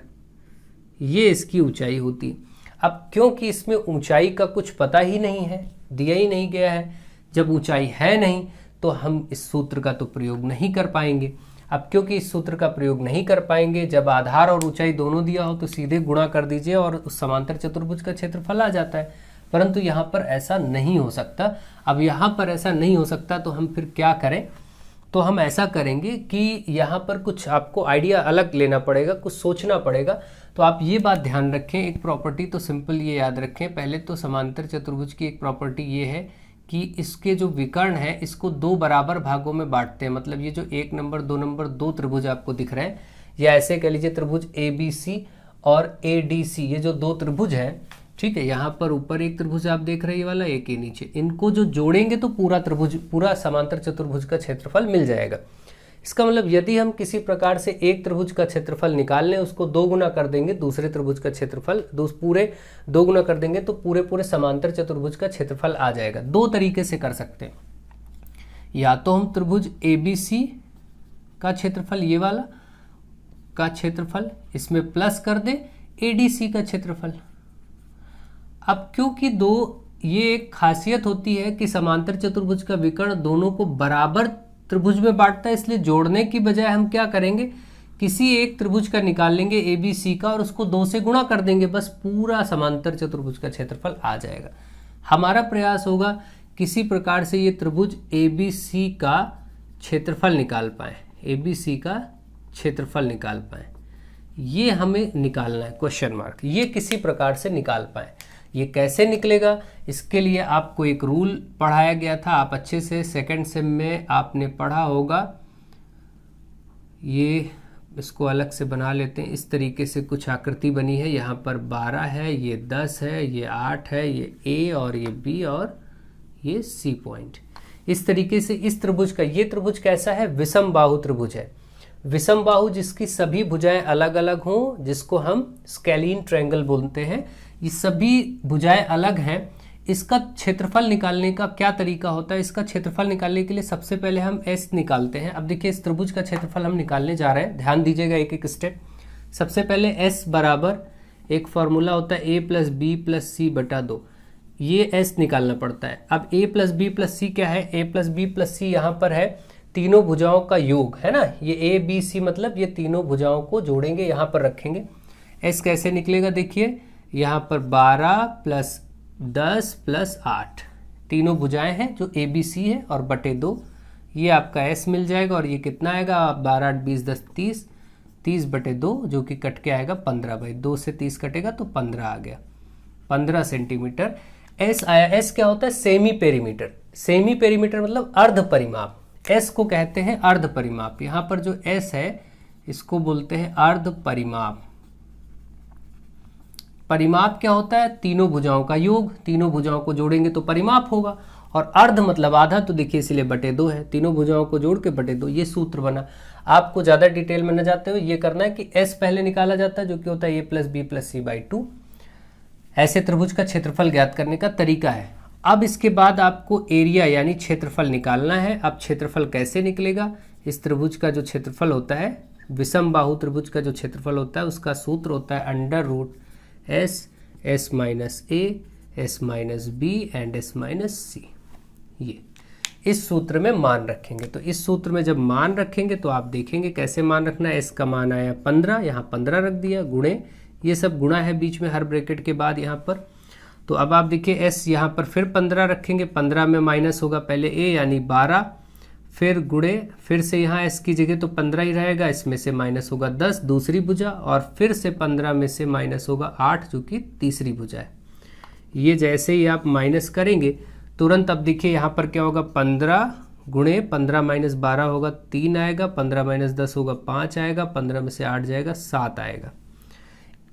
S1: ये इसकी ऊंचाई होती। अब क्योंकि इसमें ऊंचाई का कुछ पता ही नहीं है, दिया ही नहीं गया है, जब ऊंचाई है नहीं तो हम इस सूत्र का तो प्रयोग नहीं कर पाएंगे। अब क्योंकि इस सूत्र का प्रयोग नहीं कर पाएंगे, जब आधार और ऊंचाई दोनों दिया हो तो सीधे गुणा कर दीजिए और उस समांतर चतुर्भुज का क्षेत्रफल आ जाता है। परंतु यहाँ पर ऐसा नहीं हो सकता। अब यहाँ पर ऐसा नहीं हो सकता तो हम फिर क्या करें, तो हम ऐसा करेंगे कि यहाँ पर कुछ आपको आइडिया अलग लेना पड़ेगा, कुछ सोचना पड़ेगा। तो आप ये बात ध्यान रखें, एक प्रॉपर्टी तो सिंपल ये याद रखें, पहले तो समांतर चतुर्भुज की एक प्रॉपर्टी ये है कि इसके जो विकर्ण है इसको 2 बराबर भागों में बांटते हैं। मतलब ये जो 1 नंबर 2 नंबर 2 त्रिभुज आपको दिख रहे हैं, या ऐसे कह लीजिए त्रिभुज ABC और ADC, ये जो 2 त्रिभुज हैं, ठीक है, यहाँ पर ऊपर एक त्रिभुज आप देख रहे हैं ये वाला, एक ये नीचे, इनको जो जोड़ेंगे तो पूरा त्रिभुज, पूरा समांतर चतुर्भुज का क्षेत्रफल मिल जाएगा। इसका मतलब यदि हम किसी प्रकार से एक त्रिभुज का क्षेत्रफल निकाल लें, उसको 2 गुना कर देंगे, दूसरे त्रिभुज का क्षेत्रफल पूरे 2 गुना कर देंगे तो पूरे समांतर चतुर्भुज का क्षेत्रफल आ जाएगा। 2 तरीके से कर सकते हैं, या तो हम त्रिभुज ABC का क्षेत्रफल, ये वाला का क्षेत्रफल, इसमें प्लस कर दें ADC का क्षेत्रफल। अब क्योंकि ये एक खासियत होती है कि समांतर चतुर्भुज का विकर्ण दोनों को बराबर त्रिभुज में बांटता है, इसलिए जोड़ने की बजाय हम क्या करेंगे, किसी एक त्रिभुज का निकाल लेंगे ABC का और उसको 2 से गुणा कर देंगे, बस पूरा समांतर चतुर्भुज का क्षेत्रफल आ जाएगा। हमारा प्रयास होगा किसी प्रकार से ये त्रिभुज ABC का क्षेत्रफल निकाल पाए, ABC का क्षेत्रफल निकाल पाए, ये हमें निकालना है, क्वेश्चन मार्क, ये किसी प्रकार से निकाल पाए। ये कैसे निकलेगा, इसके लिए आपको एक रूल पढ़ाया गया था, आप अच्छे से सेकंड सेम में आपने पढ़ा होगा। ये इसको अलग से बना लेते हैं, इस तरीके से कुछ आकृति बनी है, यहाँ पर 12 है, ये 10 है, ये 8 है, ये A और ये B और ये C पॉइंट। इस तरीके से इस त्रिभुज का, ये त्रिभुज कैसा है, विषम बाहु त्रिभुज है। विषम बाहु जिसकी सभी भुजाएं अलग अलग हों, जिसको हम स्केलीन ट्रायंगल बोलते हैं, ये सभी भुजाएं अलग हैं। इसका क्षेत्रफल निकालने का क्या तरीका होता है, इसका क्षेत्रफल निकालने के लिए सबसे पहले हम S निकालते हैं। अब देखिए इस त्रिभुज का क्षेत्रफल हम निकालने जा रहे हैं, ध्यान दीजिएगा एक एक स्टेप। सबसे पहले S बराबर एक फॉर्मूला होता है A + B + C बटा 2, ये S निकालना पड़ता है। अब A + B + C क्या है, A + B + C यहाँ पर है तीनों भुजाओं का योग, है ना, ये A B C मतलब ये तीनों भुजाओं को जोड़ेंगे, यहाँ पर रखेंगे। S कैसे निकलेगा, देखिए यहाँ पर 12 + 10 + 8 तीनों भुजाएं हैं जो ABC है और बटे 2, ये आपका S मिल जाएगा। और ये कितना आएगा, 12 8 20 10 30, 30 बटे 2 जो कि कट के आएगा 15, भाई 2 से 30 कटेगा तो 15 आ गया, 15 सेंटीमीटर S आया। S क्या होता है, सेमी पेरीमीटर। सेमी पेरीमीटर मतलब अर्ध परिमाप, S को कहते हैं अर्ध परिमाप। यहाँ पर जो S है इसको बोलते हैं अर्ध परिमाप। परिमाप क्या होता है, तीनों भुजाओं का योग, तीनों भुजाओं को जोड़ेंगे तो परिमाप होगा। और अर्ध मतलब आधा, तो देखिए इसलिए बटे 2 है, तीनों भुजाओं को जोड़ के बटे 2, ये सूत्र बना। आपको ज़्यादा डिटेल में न जाते हुए ये करना है कि S पहले निकाला जाता है जो कि होता है A + B + C / 2। ऐसे त्रिभुज का क्षेत्रफल ज्ञात करने का तरीका है। अब इसके बाद आपको एरिया यानी क्षेत्रफल निकालना है। अब क्षेत्रफल कैसे निकलेगा, इस त्रिभुज का जो क्षेत्रफल होता है, विषम बाहु त्रिभुज का जो क्षेत्रफल होता है, उसका सूत्र होता है √S S - A S - B and S - C। ये इस सूत्र में मान रखेंगे। तो इस सूत्र में जब मान रखेंगे तो आप देखेंगे कैसे मान रखना है। S का मान आया 15, यहाँ 15 रख दिया, गुणे, ये सब गुणा है बीच में हर ब्रैकेट के बाद यहाँ पर। तो अब आप देखिए S यहाँ पर फिर 15 रखेंगे, 15 में माइनस होगा पहले A यानी 12, फिर गुणे, फिर से यहाँ S की जगह तो 15 ही रहेगा, इसमें से माइनस होगा 10 दूसरी भुजा, और फिर से 15 में से माइनस होगा 8 जो कि तीसरी भुजा है। ये जैसे ही आप माइनस करेंगे तुरंत अब देखिए यहाँ पर क्या होगा, 15 गुणे 15 - 12 होगा 3 आएगा, 15 - 10 होगा 5 आएगा, 15 में से 8 जाएगा 7 आएगा।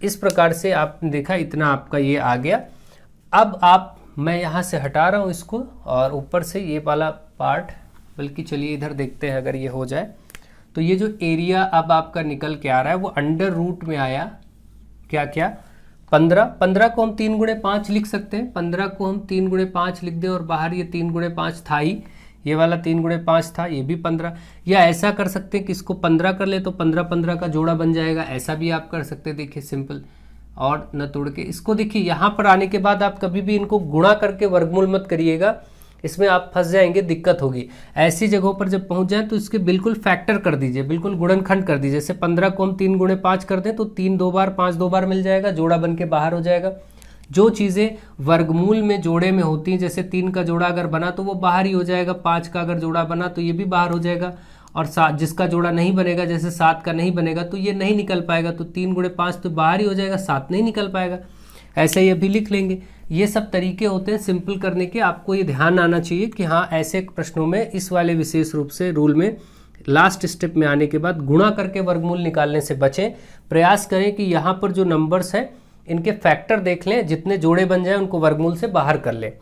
S1: इस प्रकार से आपने देखा इतना आपका ये आ गया। अब मैं यहाँ से हटा रहा हूँ इसको और ऊपर से ये वाला पार्ट, बल्कि चलिए इधर देखते हैं अगर ये हो जाए तो ये जो एरिया अब आपका निकल के आ रहा है वो √, में आया क्या क्या, 15 को हम 3 × 5 लिख सकते हैं। 15 को हम 3 × 5 लिख दें और बाहर ये 3 × 5 था ही, ये वाला 3 × 5 था, ये भी 15। या ऐसा कर सकते हैं कि इसको 15 कर ले तो 15 का जोड़ा बन जाएगा, ऐसा भी आप कर सकते हैं। देखिए सिंपल, और न तोड़ के इसको देखिए यहाँ पर आने के बाद आप कभी भी इनको गुणा करके वर्गमूल मत करिएगा, इसमें आप फंस जाएंगे, दिक्कत होगी। ऐसी जगहों पर जब पहुंच जाए तो इसके बिल्कुल फैक्टर कर दीजिए, बिल्कुल गुणनखंड कर दीजिए। जैसे 15 को हम 3 × 5 कर दें तो 3 2 बार, 5 2 बार मिल जाएगा, जोड़ा बन के बाहर हो जाएगा। जो चीज़ें वर्गमूल में जोड़े में होती हैं, जैसे 3 का जोड़ा अगर बना तो वो बाहर ही हो जाएगा, 5 का अगर जोड़ा बना तो ये भी बाहर हो जाएगा, और 7 जिसका जोड़ा नहीं बनेगा, जैसे 7 का नहीं बनेगा तो ये नहीं निकल पाएगा, तो 3 × 5 तो बाहर ही हो जाएगा, 7 नहीं निकल पाएगा। ऐसे ही अभी लिख लेंगे। ये सब तरीके होते हैं सिंपल करने के, आपको ये ध्यान आना चाहिए कि हाँ ऐसे प्रश्नों में इस वाले विशेष रूप से रूल में लास्ट स्टेप में आने के बाद गुणा करके वर्गमूल निकालने से बचें। प्रयास करें कि यहाँ पर जो नंबर्स हैं इनके फैक्टर देख लें, जितने जोड़े बन जाए उनको वर्गमूल से बाहर कर लें।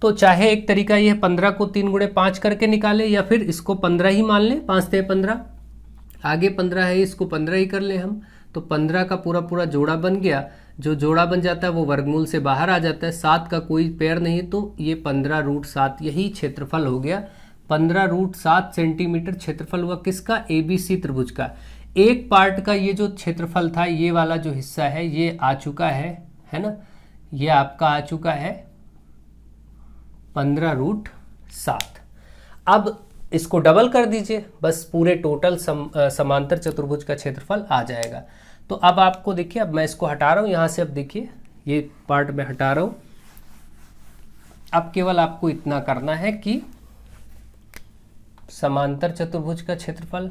S1: तो चाहे एक तरीका ये 15 को 3 गुणे 5 करके निकालें, या फिर इसको 15 ही मान लें, 5 ते 15, आगे 15 है, इसको 15 ही कर लें हम। तो 15 का पूरा पूरा जोड़ा बन गया। जो जोड़ा बन जाता है वो वर्गमूल से बाहर आ जाता है। 7 का कोई पेयर नहीं, तो ये 15√7 यही क्षेत्रफल हो गया। 15√7 सेंटीमीटर क्षेत्रफल हुआ किसका? ABC त्रिभुज का। एक पार्ट का ये जो क्षेत्रफल था, ये वाला जो हिस्सा है ये आ चुका है ना, ये आपका आ चुका है 15√7। अब इसको डबल कर दीजिए, बस पूरे टोटल समांतर चतुर्भुज का क्षेत्रफल आ जाएगा। तो अब आपको देखिए, अब मैं इसको हटा रहा हूं यहां से, अब देखिए ये पार्ट मैं हटा रहा हूं। अब केवल आपको इतना करना है कि समांतर चतुर्भुज का क्षेत्रफल,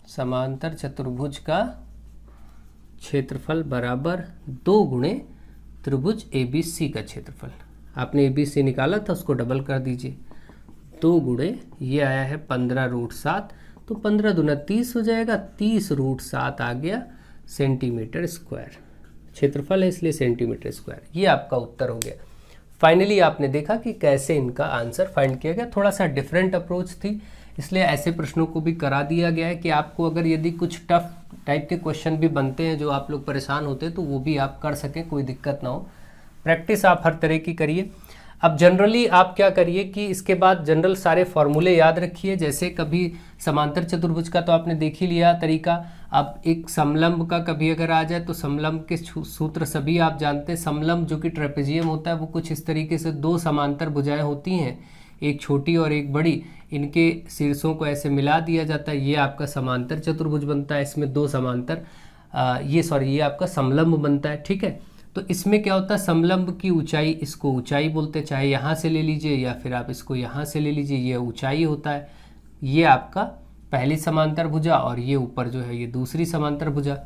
S1: समांतर चतुर्भुज का क्षेत्रफल बराबर 2 गुणे त्रिभुज ABC का क्षेत्रफल। आपने ABC निकाला था, उसको डबल कर दीजिए, 2 गुणे ये आया है 15√7, तो 15 दूना 30 हो जाएगा, 30√7 आ गया सेंटीमीटर स्क्वायर। क्षेत्रफल है इसलिए सेंटीमीटर स्क्वायर। ये आपका उत्तर हो गया। फाइनली आपने देखा कि कैसे इनका आंसर फाइंड किया गया। थोड़ा सा डिफरेंट अप्रोच थी, इसलिए ऐसे प्रश्नों को भी करा दिया गया है कि आपको अगर यदि कुछ टफ टाइप के क्वेश्चन भी बनते हैं जो आप लोग परेशान होते हैं, तो वो भी आप कर सकें, कोई दिक्कत ना हो। प्रैक्टिस आप हर तरह की करिए। अब जनरली आप क्या करिए कि इसके बाद जनरल सारे फॉर्मूले याद रखिए। जैसे कभी समांतर चतुर्भुज का तो आपने देख ही लिया तरीका। अब एक समलंब का कभी अगर आ जाए तो समलंब के सूत्र सभी आप जानते हैं। समलंब जो कि ट्रेपेजियम होता है वो कुछ इस तरीके से 2 समांतर भुजाएं होती हैं, एक छोटी और एक बड़ी, इनके शीर्षों को ऐसे मिला दिया जाता है, ये आपका समांतर चतुर्भुज बनता है। इसमें 2 समांतर ये आपका समलंब बनता है। ठीक है, तो इसमें क्या होता है, समलंब की ऊंचाई, इसको ऊंचाई बोलते हैं, चाहे यहाँ से ले लीजिए या फिर आप इसको यहाँ से ले लीजिए, ये ऊंचाई होता है। ये आपका पहली समांतर भुजा और ये ऊपर जो है ये दूसरी समांतर भुजा।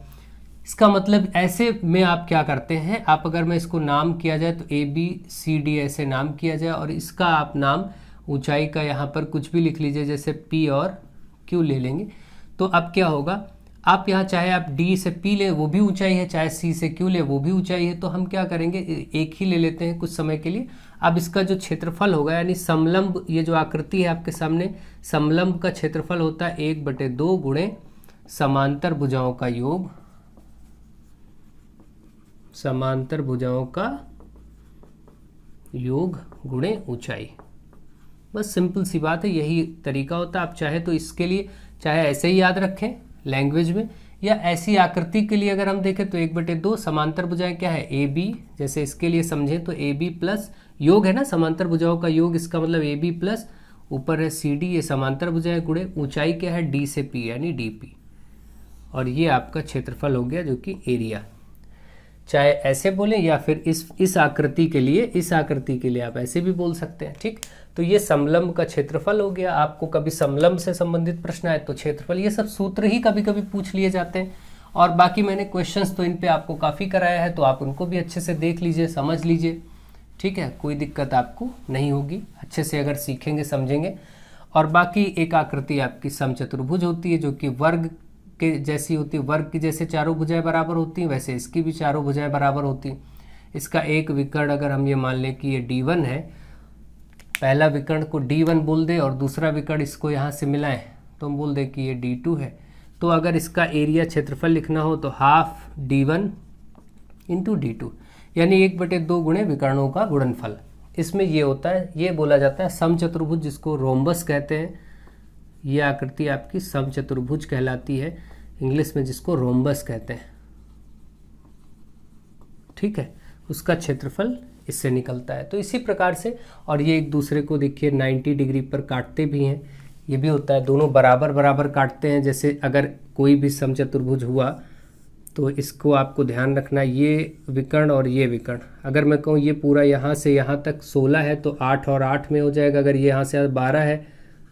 S1: इसका मतलब ऐसे में आप क्या करते हैं, आप अगर मैं इसको नाम किया जाए तो ABCD ऐसे नाम किया जाए, और इसका आप नाम ऊंचाई का यहाँ पर कुछ भी लिख लीजिए, जैसे P और Q ले लेंगे। तो अब क्या होगा, आप यहाँ चाहे आप D से P ले वो भी ऊंचाई है, चाहे C से Q ले वो भी ऊंचाई है। तो हम क्या करेंगे, एक ही ले लेते हैं कुछ समय के लिए। अब इसका जो क्षेत्रफल होगा, यानी समलंब, ये जो आकृति है आपके सामने, समलंब का क्षेत्रफल होता है 1/2 गुणे समांतर भुजाओं का योग, समांतर भुजाओं का योग गुणे ऊंचाई। बस सिंपल सी बात है, यही तरीका होता है। आप चाहे तो इसके लिए चाहे ऐसे ही याद रखें लैंग्वेज में, या ऐसी आकृति के लिए अगर हम देखें तो 1/2 समांतर भुजाएं क्या है, AB, जैसे इसके लिए समझें तो AB प्लस योग है ना, समांतर भुजाओं का योग, इसका मतलब AB प्लस ऊपर है CD, ये समांतर भुजाएं गुणे ऊंचाई क्या है D से P यानी DP, और ये आपका क्षेत्रफल हो गया जो कि एरिया। चाहे ऐसे बोलें या फिर इस आकृति के लिए, इस आकृति के लिए आप ऐसे भी बोल सकते हैं। ठीक, तो ये समलंब का क्षेत्रफल हो गया। आपको कभी समलंब से संबंधित प्रश्न आए तो क्षेत्रफल, ये सब सूत्र ही कभी कभी पूछ लिए जाते हैं। और बाकी मैंने क्वेश्चंस तो इन पे आपको काफ़ी कराया है, तो आप उनको भी अच्छे से देख लीजिए, समझ लीजिए। ठीक है, कोई दिक्कत आपको नहीं होगी अच्छे से अगर सीखेंगे समझेंगे। और बाकी एक आकृति आपकी समचतुर्भुज होती है जो कि वर्ग के जैसी होती है, वर्ग की जैसे चारों भुजाएं बराबर होती हैं वैसे इसकी भी चारों भुजाएं बराबर होती हैं। इसका एक विकर्ण अगर हम ये मान लें कि ये D1 है, पहला विकर्ण को D1 बोल दे और दूसरा विकर्ण इसको यहाँ से मिलाएं तो हम बोल दें कि ये D2 है। तो अगर इसका एरिया क्षेत्रफल लिखना हो तो हाफ D1 इंटू D2, यानी 1/2 गुणे विकर्णों का गुणनफल। इसमें ये होता है, ये बोला जाता है समचतुर्भुज, जिसको रोम्बस कहते हैं। ये आकृति आपकी समचतुर्भुज कहलाती है इंग्लिश में, जिसको रोम्बस कहते हैं। ठीक है, उसका क्षेत्रफल इससे निकलता है। तो इसी प्रकार से, और ये एक दूसरे को देखिए 90 डिग्री पर काटते भी हैं, ये भी होता है, दोनों बराबर बराबर काटते हैं। जैसे अगर कोई भी समचतुर्भुज हुआ तो इसको आपको ध्यान रखना, ये विकर्ण और ये विकर्ण, अगर मैं कहूँ ये पूरा यहाँ से यहाँ तक 16 है तो 8 और 8 में हो जाएगा। अगर ये यहाँ से 12 है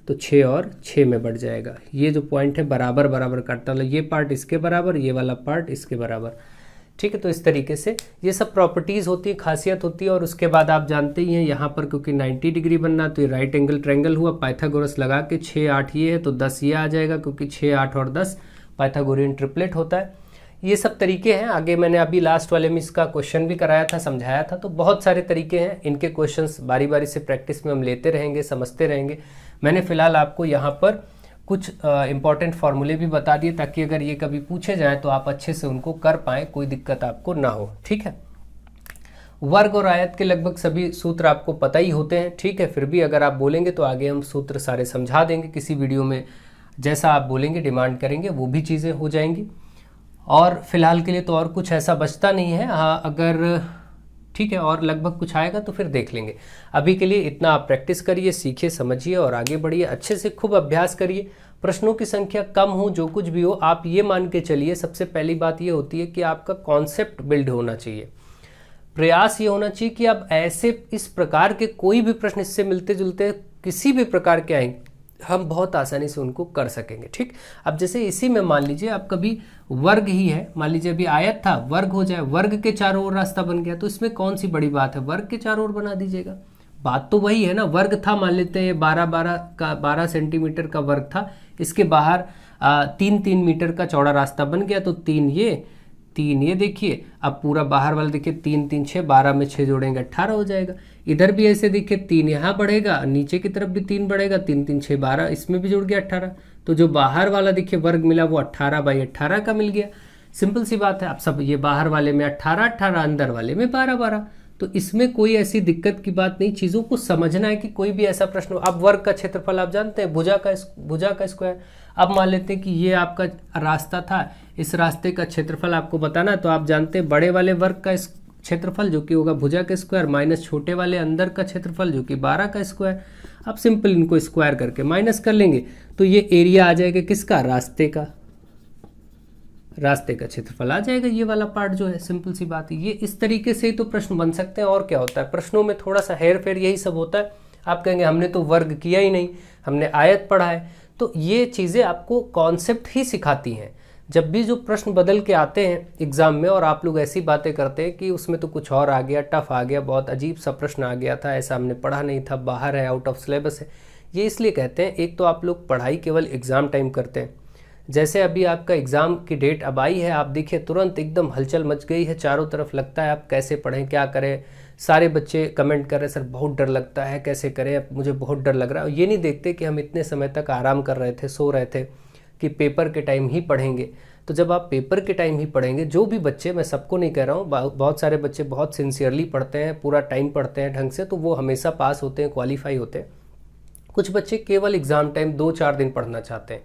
S1: तो 6 और 6 में बढ़ जाएगा। ये जो पॉइंट है बराबर बराबर काटता, मतलब ये पार्ट इसके बराबर, ये वाला पार्ट इसके बराबर। ठीक है, तो इस तरीके से ये सब प्रॉपर्टीज़ होती है, खासियत होती है। और उसके बाद आप जानते ही हैं यहाँ पर क्योंकि 90 डिग्री बनना, तो ये राइट एंगल ट्रायंगल हुआ, पाइथागोरस लगा के 6 8 ये है तो 10 ये आ जाएगा, क्योंकि 6 8 और 10 पाइथागोरियन ट्रिपलेट होता है। ये सब तरीके हैं। आगे मैंने अभी लास्ट वाले में इसका क्वेश्चन भी कराया था, समझाया था। तो बहुत सारे तरीके हैं, इनके क्वेश्चंस बारी बारी से प्रैक्टिस में हम लेते रहेंगे, समझते रहेंगे। मैंने फिलहाल आपको यहाँ पर कुछ इंपॉर्टेंट फार्मूले भी बता दिए, ताकि अगर ये कभी पूछे जाए तो आप अच्छे से उनको कर पाएँ, कोई दिक्कत आपको ना हो। ठीक है, वर्ग और आयत के लगभग सभी सूत्र आपको पता ही होते हैं। ठीक है, फिर भी अगर आप बोलेंगे तो आगे हम सूत्र सारे समझा देंगे किसी वीडियो में, जैसा आप बोलेंगे डिमांड करेंगे वो भी चीज़ें हो जाएंगी। और फिलहाल के लिए तो और कुछ ऐसा बचता नहीं है। हाँ, अगर ठीक है और लगभग कुछ आएगा तो फिर देख लेंगे। अभी के लिए इतना आप प्रैक्टिस करिए, सीखिए, समझिए और आगे बढ़िए। अच्छे से खूब अभ्यास करिए। प्रश्नों की संख्या कम हो, जो कुछ भी हो, आप ये मान के चलिए, सबसे पहली बात ये होती है कि आपका कॉन्सेप्ट बिल्ड होना चाहिए। प्रयास ये होना चाहिए कि आप ऐसे इस प्रकार के कोई भी प्रश्न इससे मिलते जुलते किसी भी प्रकार के आएंगे, हम बहुत आसानी से उनको कर सकेंगे। ठीक, अब जैसे इसी में मान लीजिए आप कभी वर्ग ही है, मान लीजिए अभी आयत था, वर्ग हो जाए, वर्ग के चारों ओर रास्ता बन गया, तो इसमें कौन सी बड़ी बात है, वर्ग के चारों ओर बना दीजिएगा। बात तो वही है ना, वर्ग था, मान लेते हैं 12 सेंटीमीटर का वर्ग था, इसके बाहर 3 मीटर का चौड़ा रास्ता बन गया, तो 3 ये देखिए, अब पूरा बाहर वाला देखिए 3 3 6, 12 में 6 जोड़ेंगे 18 हो जाएगा। इधर भी ऐसे देखिए 3 यहाँ बढ़ेगा, नीचे की तरफ भी 3 बढ़ेगा, 3 3 6 12, इसमें भी जुड़ गया 18। तो जो बाहर वाला देखिए वर्ग मिला वो 18/18 का मिल गया। सिंपल सी बात है। अब सब ये बाहर वाले में 18, अंदर वाले में 12, तो इसमें कोई ऐसी दिक्कत की बात नहीं। चीज़ों को समझना है कि कोई भी ऐसा प्रश्न, अब वर्ग का क्षेत्रफल आप जानते हैं, भुजा का स्क्वायर। अब मान लेते हैं कि ये आपका रास्ता था, इस रास्ते का क्षेत्रफल आपको बताना, तो आप जानते हैं बड़े वाले वर्ग का क्षेत्रफल जो कि होगा भुजा का स्क्वायर, माइनस छोटे वाले अंदर का क्षेत्रफल जो कि 12 का स्क्वायर। आप सिंपल इनको स्क्वायर करके माइनस कर लेंगे, तो ये एरिया आ जाएगा किसका, रास्ते का क्षेत्रफल आ जाएगा, ये वाला पार्ट जो है। सिंपल सी बात है। ये इस तरीके से ही तो प्रश्न बन सकते हैं। और क्या होता है, प्रश्नों में थोड़ा सा हेर फेर यही सब होता है। आप कहेंगे हमने तो वर्ग किया ही नहीं, हमने आयत पढ़ा है। तो ये चीज़ें आपको कॉन्सेप्ट ही सिखाती हैं। जब भी जो प्रश्न बदल के आते हैं एग्जाम में और आप लोग ऐसी बातें करते हैं कि उसमें तो कुछ और आ गया, टफ आ गया, बहुत अजीब सा प्रश्न आ गया था, ऐसा हमने पढ़ा नहीं था, बाहर है, आउट ऑफ सिलेबस है, ये इसलिए कहते हैं, एक तो आप लोग पढ़ाई केवल एग्ज़ाम टाइम करते हैं। जैसे अभी आपका एग्ज़ाम की डेट अब आई है, आप देखिए तुरंत एकदम हलचल मच गई है चारों तरफ, लगता है आप कैसे पढ़ें, क्या करें। सारे बच्चे कमेंट कर रहे हैं, सर बहुत डर लगता है, कैसे करें, अब मुझे बहुत डर लग रहा है। ये नहीं देखते कि हम इतने समय तक आराम कर रहे थे, सो रहे थे, कि पेपर के टाइम ही पढ़ेंगे। तो जब आप पेपर के टाइम ही पढ़ेंगे, जो भी बच्चे, मैं सबको नहीं कह रहा हूँ, बहुत सारे बच्चे बहुत सिंसियरली पढ़ते हैं, पूरा टाइम पढ़ते हैं ढंग से, तो वो हमेशा पास होते हैं, क्वालिफाई होते हैं। कुछ बच्चे केवल एग्ज़ाम टाइम 2-4 दिन पढ़ना चाहते हैं,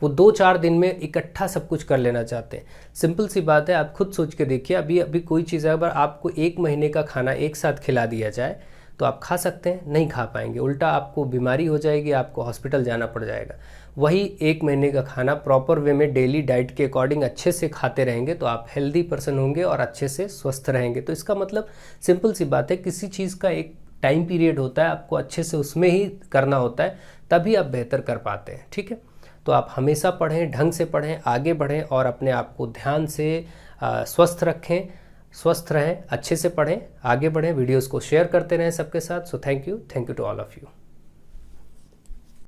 S1: वो 2-4 दिन में इकट्ठा सब कुछ कर लेना चाहते हैं। सिंपल सी बात है, आप खुद सोच के देखिए, अभी कोई चीज़ अगर आपको 1 महीने का खाना एक साथ खिला दिया जाए तो आप खा सकते हैं, नहीं खा पाएंगे, उल्टा आपको बीमारी हो जाएगी, आपको हॉस्पिटल जाना पड़ जाएगा। वही 1 महीने का खाना प्रॉपर वे में डेली डाइट के अकॉर्डिंग अच्छे से खाते रहेंगे तो आप हेल्दी पर्सन होंगे और अच्छे से स्वस्थ रहेंगे। तो इसका मतलब सिंपल सी बात है, किसी चीज़ का एक टाइम पीरियड होता है, आपको अच्छे से उसमें ही करना होता है, तभी आप बेहतर कर पाते हैं। ठीक है, तो आप हमेशा पढ़ें, ढंग से पढ़ें, आगे बढ़ें और अपने आप को ध्यान से स्वस्थ रखें, स्वस्थ रहें, अच्छे से पढ़ें, आगे बढ़ें, वीडियोस को शेयर करते रहें सबके साथ। So thank you to all of you.